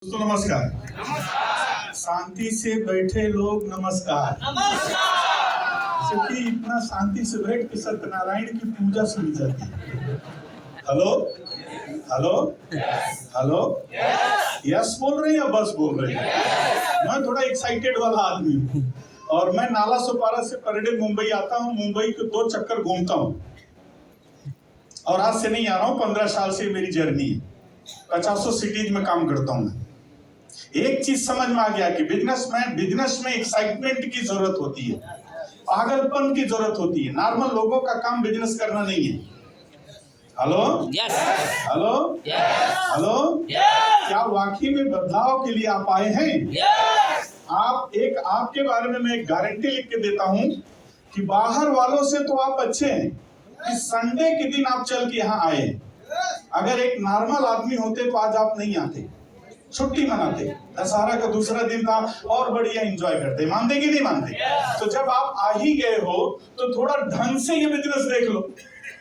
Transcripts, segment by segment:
दोस्तों नमस्कार। शांति से बैठे लोग नमस्कार। क्योंकि इतना शांति से बैठ के सत्यनारायण की पूजा सुनी जाती है। हेलो हेलो हेलो, यस बोल रहे हैं या बस बोल रहे हैं? मैं थोड़ा एक्साइटेड वाला आदमी हूँ और मैं नाला सोपारा से पर डे मुंबई आता हूँ। मुंबई के 2 चक्कर घूमता हूँ और आज से नहीं आ रहा हूँ, 15 साल से मेरी जर्नी है। 50 सिटीज में काम करता हूँ मैं। एक चीज समझ में आ गया कि बिजनेस में एक्साइटमेंट की जरूरत होती है, पागलपन की जरूरत होती है। नॉर्मल लोगों का काम बिजनेस करना नहीं है। हेलो हेलो हेलो, क्या वाकई में बदलाव के लिए आप आए हैं? आपके बारे में मैं एक गारंटी लिख के देता हूं कि बाहर वालों से तो आप अच्छे हैं कि संडे के दिन आप चल के यहाँ आए। अगर एक नॉर्मल आदमी होते तो आज आप नहीं आते, छुट्टी मनाते, दशहरा का दूसरा दिन था और बढ़िया एंजॉय करते। मानते कि नहीं मानते? तो जब आप आ ही गए हो तो थोड़ा ढंग से ये बिजनेस देख लो,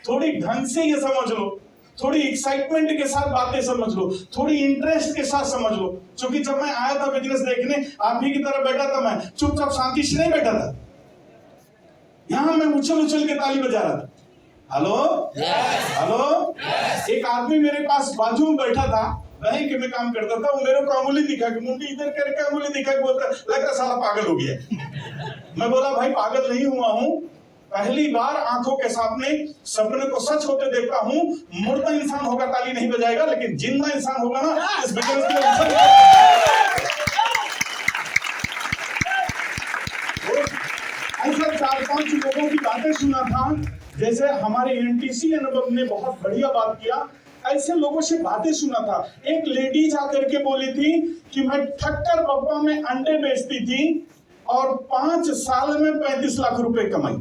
थोड़ी ढंग से ये समझ लो, थोड़ी एक्साइटमेंट के साथ बातें समझ लो, थोड़ी इंटरेस्ट के साथ समझ लो। क्योंकि जब मैं आया था बिजनेस देखने, आप ही की तरह बैठा था, मैं चुपचाप शांति से नहीं बैठा था। यहां मैं उछल उछल के ताली बजा रहा था। हेलो हेलो, एक आदमी मेरे पास बाजू में बैठा था, बैंक में काम करता था। वो मेरे को अंगुली दिखा के, मुंडी इधर करके अंगुली दिखा के बोलता, लगता साला पागल हो गया। मैं बोला भाई पागल नहीं हुआ हूं, पहली बार आंखों के सामने सपने को सच होते देखता हूं। मुर्दा इंसान होगा ताली नहीं बजाएगा, लेकिन जिंदा इंसान होगा ना इस बिजनेस के लिए। ऐसा 4-5 लोगों की बातें सुना था, जैसे हमारे एनटीसी अनुभव ने बहुत बढ़िया बात किया। ऐसे लोगों से बातें सुना था। एक लेडीज आकर के बोली थी कि मैं ठक्कर बप्पा में अंडे बेचती थी और 5 साल में 35 लाख रुपए कमाई।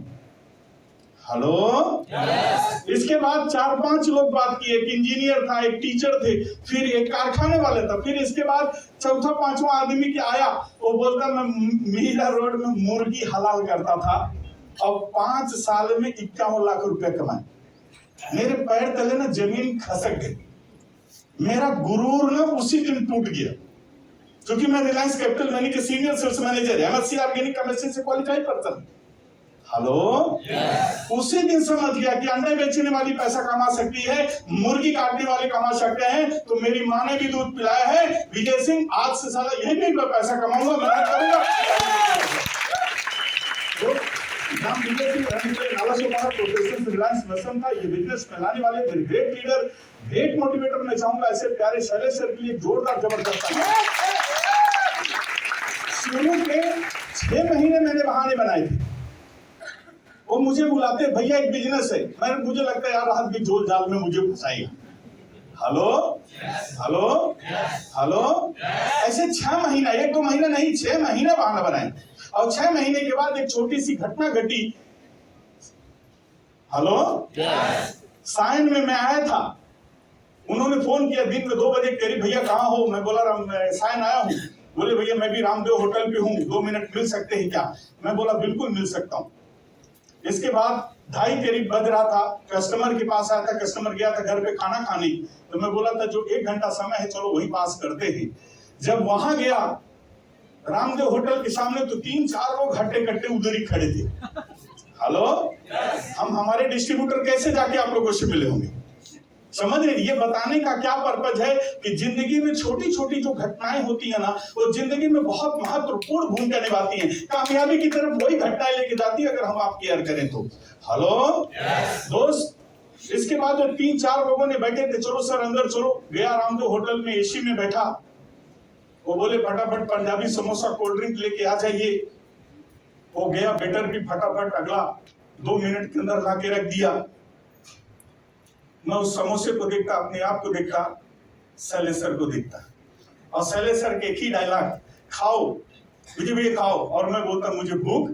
हेलो इसके बाद 4-5 लोग बात किए। एक इंजीनियर था, एक टीचर थे, फिर एक कारखाने वाले था, फिर इसके बाद 4था-5वां आदमी की आया। वो बोलता मैं मीरा रोड में मुर्गी हलाल करता था और 5 साल में 51 लाख रुपए कमाए। मेरे पैर तले ना जमीन खसक गई, मेरा गुरूर ना उसी दिन टूट गया। क्योंकि मैं रिलायंस कैपिटल मनी के सीनियर सेल्स मैनेजर है, एमएससी ऑर्गेनिक केमिस्ट्री से क्वालिफाइड पर्सन। हेलो उसी दिन समझ गया कि अंडे बेचने वाली पैसा कमा सकती है, मुर्गी काटने वाले कमा सकते हैं। तो मेरी माँ ने भी दूध पिलाया है। विजय सिंह आज से साला यही भी पैसा कमाऊंगा, मेहनत करूंगा। नाम विजय सिंह नाला सोपारा प्रोफेशनल रिलायंस मसन था। ये बिजनेस में लाने वाले मेरे ग्रेट लीडर, ग्रेट मोटिवेटर मैं चाहूंगा ऐसे प्यारे शैलेश सर के लिए जोरदार जबरदस्त। शुरू के 6 महीने मैंने बहाने बनाए थे। वो मुझे बुलाते, भैया एक बिजनेस है। मुझे लगता है यार आज भी जोल जाल में मुझे फंसाएगा। हेलो हेलो हेलो, ऐसे 6 महीना, 1-2 महीना नहीं, 6 महीने बहाना बनाए। और 6 महीने के बाद एक छोटी सी घटना घटी। हेलो सायन में मैं आया था, उन्होंने फोन किया दिन में 2 बजे करीब, भैया कहाँ हो? मैं बोला सायन आया हूँ। बोले भैया मैं भी रामदेव होटल पे हूँ, 2 मिनट मिल सकते हैं क्या? मैं बोला बिल्कुल मिल सकता हूँ। इसके बाद 2:30 करीब बज रहा था, कस्टमर के पास आया था, कस्टमर गया था घर पे खाना खाने। तो मैं बोला था जो 1 घंटा समय है चलो वही पास करते हैं। जब वहां गया रामदेव होटल के सामने तो 3-4 लोग हट्टे कट्टे उधर ही खड़े थे। हेलो हमारे डिस्ट्रीब्यूटर कैसे जाके आप लोगों से मिले होंगे? समझ रहे? ये बताने का क्या पर्पज है कि जिंदगी में छोटी छोटी जो घटनाएं होती है ना, वो जिंदगी में बहुत महत्वपूर्ण भूमिका निभाती हैं। कामयाबी की तरफ वही घटनाएं लेके जाती है अगर हम आप केयर करें तो। हेलो दोस्त, इसके बाद जो 3-4 लोगों ने बैठे थे, चलो सर अंदर चलो। गया रामदेव होटल में, एसी में बैठा। वो बोले फटाफट पंजाबी समोसा कोल्ड ड्रिंक लेके आ जाइए। वो गया, बेटर भी फटाफट अगला 2 मिनट के अंदर लाके रख दिया। मैं उस समोसे को देखता, अपने आप को देखता, शैलेश सर को देखता, और शैलेश सर के एक ही डायलॉग, खाओ मुझे भी खाओ। और मैं बोलता मुझे भूख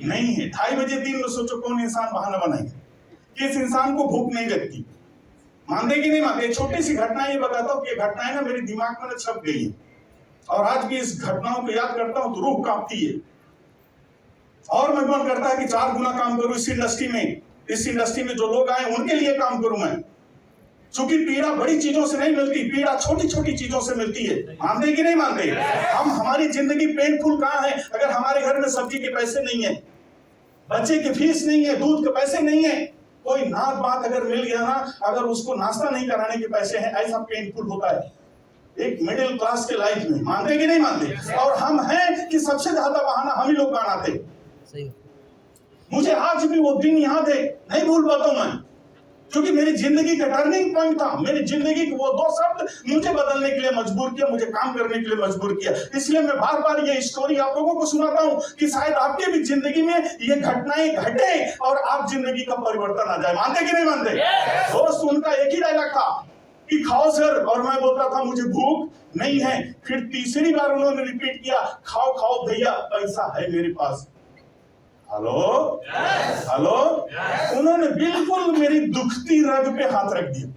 नहीं है। 2:30 बजे दिन में सोचो कौन इंसान बहाना बनाएगा? किस इंसान को भूख नहीं लगती? मानते कि नहीं मानते? छोटी सी घटना ये बताता हूँ कि घटनाएं ना मेरे दिमाग में छप गई है और आज भी इस घटनाओं को याद करता हूँ तो रूह कांपती है। और मैं मन करता है कि 4 गुना काम करूं इस इंडस्ट्री में जो लोग आए उनके लिए काम करूं मैं। क्योंकि पीड़ा बड़ी चीजों से नहीं मिलती, पीड़ा छोटी छोटी चीजों से मिलती है। मानते कि नहीं मानते? हमारी जिंदगी पेनफुल कहाँ है? अगर हमारे घर में सब्जी के पैसे नहीं है, बच्चे की फीस नहीं है, दूध के पैसे नहीं है, कोई नात बात अगर मिल गया ना, अगर उसको नाश्ता नहीं कराने के पैसे हैं, ऐसा पेनफुल होता है एक मिडिल क्लास के लाइफ में। मानते कि नहीं मानते? और हम हैं कि सबसे ज्यादा बहाना हम ही लोग बनाते। मुझे आज भी वो दिन याद है, नहीं भूल पाता हूं मैं, क्योंकि मेरी जिंदगी का टर्निंग पॉइंट था। मेरी जिंदगी के वो 2 शब्द मुझे बदलने के लिए मजबूर किया, मुझे काम करने के लिए मजबूर किया। इसलिए मैं बार बार ये स्टोरी आप लोगों को सुनाता हूं कि शायद आपके भी जिंदगी में ये घटनाएं घटे और आप जिंदगी का परिवर्तन आ जाए। मानते कि नहीं मानते? दोस्त, उनका एक ही डायलॉग था कि खाओ सर, और मैं बोलता था मुझे भूख नहीं है। फिर तीसरी बार उन्होंने रिपीट किया, खाओ खाओ भैया, पैसा है मेरे पास। हेलो हेलो, उन्होंने बिल्कुल मेरी दुखती रग पे हाथ रख दिया।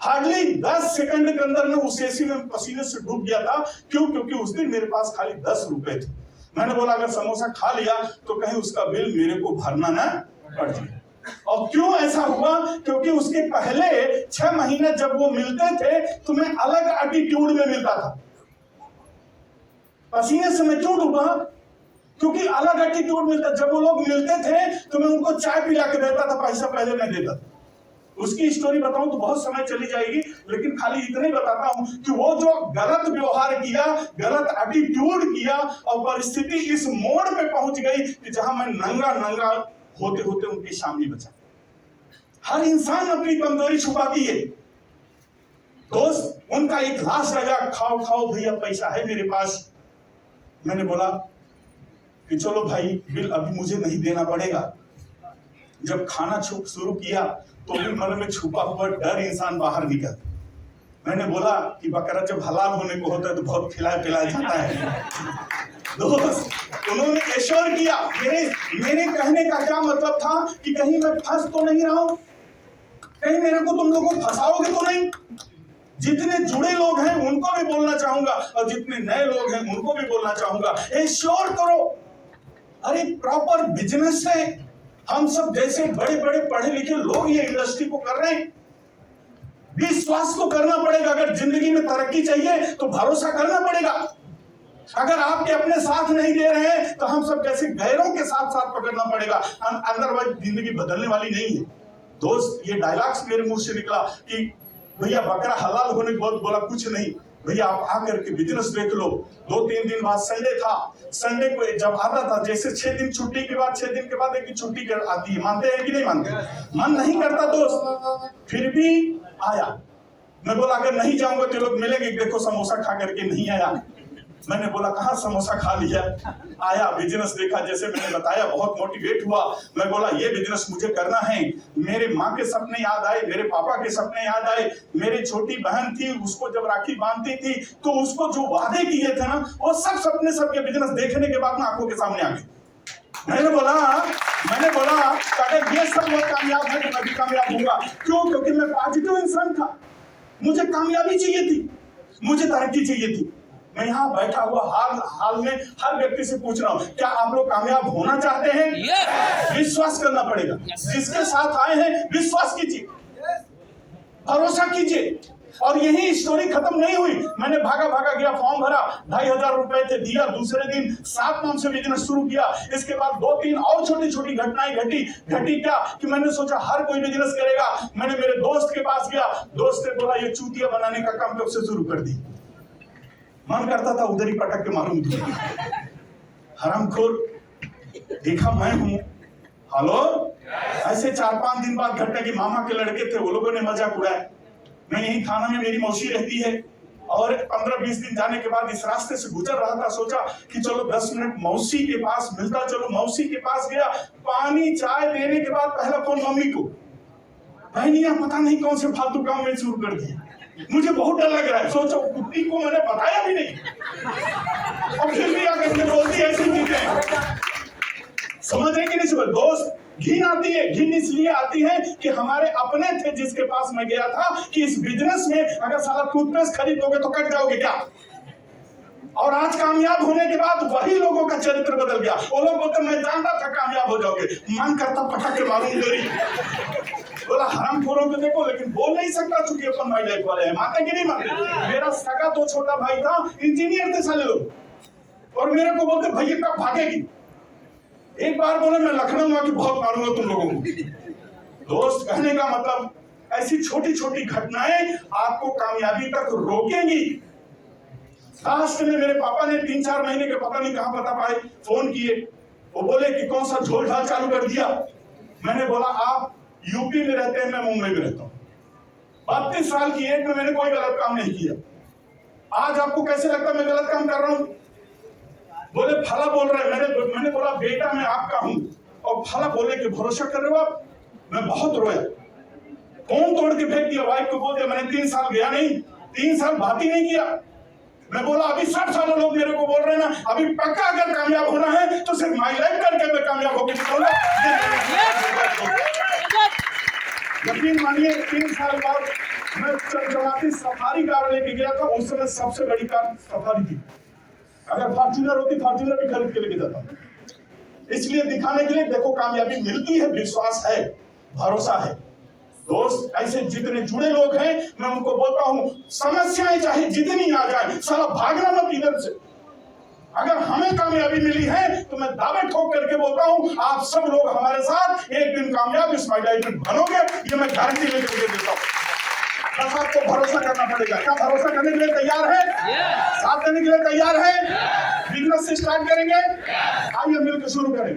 हार्डली 10 सेकंड के अंदर मैं उस एसी में पसीने से डूब गया था। क्यों? क्योंकि उस दिन मेरे पास खाली 10 रुपए थे। मैंने बोला अगर समोसा खा लिया तो कहीं उसका बिल मेरे को भरना ना पड़ जाए। और क्यों ऐसा हुआ? क्योंकि उसके पहले 6 महीने जब वो मिलते थे तो मैं अलग एटीट्यूड में मिलता था। पसीने से मैं क्यों डूबा? क्योंकि अलग एटीट्यूड मिलता। जब वो लोग मिलते थे तो मैं उनको चाय पिला के देता था, पैसा पहले मैं देता था। उसकी स्टोरी बताऊं तो बहुत समय चली जाएगी, लेकिन खाली इतना ही बताता हूं कि वो जो गलत व्यवहार किया, गलत एटीट्यूड किया, और परिस्थिति इस मोड़ पे पहुंच गई कि जहां मैं नंगा नंगा होते होते उनके सामने बचा। हर इंसान अपनी कमजोरी छुपाती है। दोस्त, उनका एक लास्ट लगा, खाओ खाओ भैया, पैसा है मेरे पास। मैंने बोला कि चलो भाई, बिल अभी मुझे नहीं देना पड़ेगा। जब खाना शुरू किया तो भी मन में छुपा हुआ डर इंसान बाहर निकल। मैंने बोला कि बकरा जब हलाल होने को होता है तो बहुत खिलाया पिलाया जाता है। दोस्त, उन्होंने एश्योर किया। मेरे कहने का क्या मतलब था कि कहीं मैं फंस तो नहीं रहा हूं, कहीं मेरे को तुम लोगों को फंसाओगे तो नहीं। जितने जुड़े लोग हैं उनको भी बोलना चाहूंगा, और जितने नए लोग हैं उनको भी बोलना चाहूंगा, एश्योर करो। अरे प्रॉपर बिजनेस है। हम सब जैसे बड़े बड़े पढ़े लिखे लोग ये इंडस्ट्री को कर रहे हैं। विश्वास तो करना पड़ेगा। अगर जिंदगी में तरक्की चाहिए तो भरोसा करना पड़ेगा। अगर आपके अपने साथ नहीं दे रहे हैं तो हम सब जैसे गैरों के साथ साथ पकड़ना पड़ेगा। अदरवाइज जिंदगी बदलने वाली नहीं है। दोस्त, ये डायलॉग्स मेरे मुंह से निकला कि भैया बकरा हलाल होने के बाद बोला कुछ नहीं भैया, आप आकर के बिजनेस देख लो। 2-3 दिन बाद संडे था। संडे को जब आता था, जैसे 6 दिन छुट्टी के बाद 6 दिन के बाद एक छुट्टी आती है। मानते हैं कि नहीं मानते? मन नहीं करता दोस्त, फिर भी आया। मैं बोला अगर नहीं जाऊंगा तो लोग मिलेंगे, देखो समोसा खा करके नहीं आया। मैंने बोला कहाँ समोसा खा लिया। आया, बिजनेस देखा, जैसे मैंने बताया, बहुत मोटिवेट हुआ। मैं बोला ये बिजनेस मुझे करना है। मेरे माँ के सपने याद आए, मेरे पापा के सपने याद आए। मेरी छोटी बहन थी, उसको जब राखी बांधती थी तो उसको जो वादे किए थे ना, वो सब सपने सबके बिजनेस देखने के बाद ना आंखों के सामने आ गए। मैंने बोला अगर ये सब लोग कामयाब है तो मैं भी कामयाब होऊंगा। क्यों? क्योंकि मैं पॉजिटिव इंसान था। मुझे कामयाबी चाहिए थी, मुझे तरक्की चाहिए थी। मैं यहाँ बैठा हुआ हाल में हर व्यक्ति से पूछ रहा हूँ, क्या आप लोग कामयाब होना चाहते हैं? विश्वास करना पड़ेगा। जिसके साथ आए हैं विश्वास कीजिए, भरोसा कीजिए। और यही स्टोरी खत्म नहीं हुई। मैंने भागा भागा गया, फॉर्म भरा, 2500 रुपए थे, दिया। दूसरे दिन 7 नाम से बिजनेस शुरू किया। इसके बाद 2-3 और छोटी छोटी घटनाएं घटी क्या कि मैंने सोचा हर कोई बिजनेस करेगा। मैंने मेरे दोस्त के पास गया, दोस्त ने बोला ये चूतिया बनाने का काम कब से शुरू कर दी। मन करता था उधर ही पटक के मारूं। हरामखोर, देखा मैं हूं। हेलो, ऐसे 4-5 दिन बाद घटना की मामा के लड़के थे, वो लोगों ने मजाक उड़ाया। मैं यही थाना में, मेरी मौसी रहती है, और 15-20 दिन जाने के बाद इस रास्ते से गुजर रहा था। सोचा कि चलो 10 मिनट मौसी के पास मिलता। चलो मौसी के पास गया। पानी चाय देने के बाद पहला फोन मम्मी को। बहनियां पता नहीं कौन से फालतू काम में शुरू कर दिया। मुझे बहुत डर लग रहा है। सोचो कुत्ती को मैंने बताया भी नहीं, और फिर भी आकर के बोलती ऐसी चीजें। समझ रहे कि नहीं? समझ? दोस्त, घिन आती है। घिन इसलिए आती है कि हमारे अपने थे जिसके पास मैं गया था कि इस बिजनेस में अगर सारा टूथपेस्ट खरीदोगे तो कट जाओगे क्या। और आज कामयाब होने के बाद वही लोगों का चरित्र बदल गया। वो लोग बोलते मैं जानता था कामयाब हो जाओगे। मन करता पटक के मारूं। बोला हरामखोरों को देखो, लेकिन बोल नहीं सकता चूंकि अपन माई लाइफ वाले हैं। मानते कि नहीं मानते? मेरा सगा तो छोटा भाई था, इंजीनियर थे साले लोग, और मेरे को बोलते भैया कब भागेगी। एक बार बोले मैं लखनऊ में आके बहुत मारूंगा तुम लोगों को। दोस्त, कहने का मतलब ऐसी छोटी छोटी घटनाएं आपको कामयाबी तक रोकेंगी। लास्ट में मेरे पापा ने 3-4 महीने के पता नहीं कहां पता पाए फोन किए। वो बोले कि कौन सा झोल झाल चालू कर दिया। मैंने बोला आप यूपी में रहते हैं, मैं मुंबई में रहता हूं। 32 साल की एज में मैंने कोई गलत काम नहीं किया। आज आपको कैसे लगता मैं गलत काम कर रहा हूं? बोले फला बोल रहे हैं। मैंने बोला बेटा मैं आपका हूं, और फला बोले कि भरोसा कर रहे हो आप? मैं बहुत रोया, फोन तोड़ के फेंक दिया। वाइफ को बोल दिया मैंने 3 साल गया नहीं, 3 साल बात ही नहीं किया। मैं बोला अभी 60 साल लोग मेरे को बोल रहे हैं ना, अभी पक्का अगर कामयाब होना है तो सिर्फ माई लाइफ करके मैं कामयाब होकर दिखाऊंगा। यकीन मानिए 3 साल बाद मैं चमचमाती सफारी कार लेके गया था। उस समय सबसे बड़ी कार सफारी थी। अगर फॉर्च्यूनर होती, फॉर्च्यूनर भी खरीद के लेके जाता। इसलिए दिखाने के लिए देखो कामयाबी मिलती है, विश्वास है, भरोसा है। दोस्त, ऐसे जितने जुड़े लोग हैं मैं उनको बोलता हूं समस्याएं चाहे जितनी आ जाए, साला भागना मत इधर से। अगर हमें कामयाबी मिली है तो मैं दावे ठोक करके बोलता हूं आप सब लोग हमारे साथ एक दिन कामयाब इस माई लाइफ में बनोगे, ये मैं गारंटी लेकर देता हूं। बस आपको भरोसा करना पड़ेगा। क्या भरोसा करने के लिए तैयार है? साथ देने के लिए तैयार है? बिजनेस से स्टार्ट करेंगे, आइए मिलकर शुरू करें।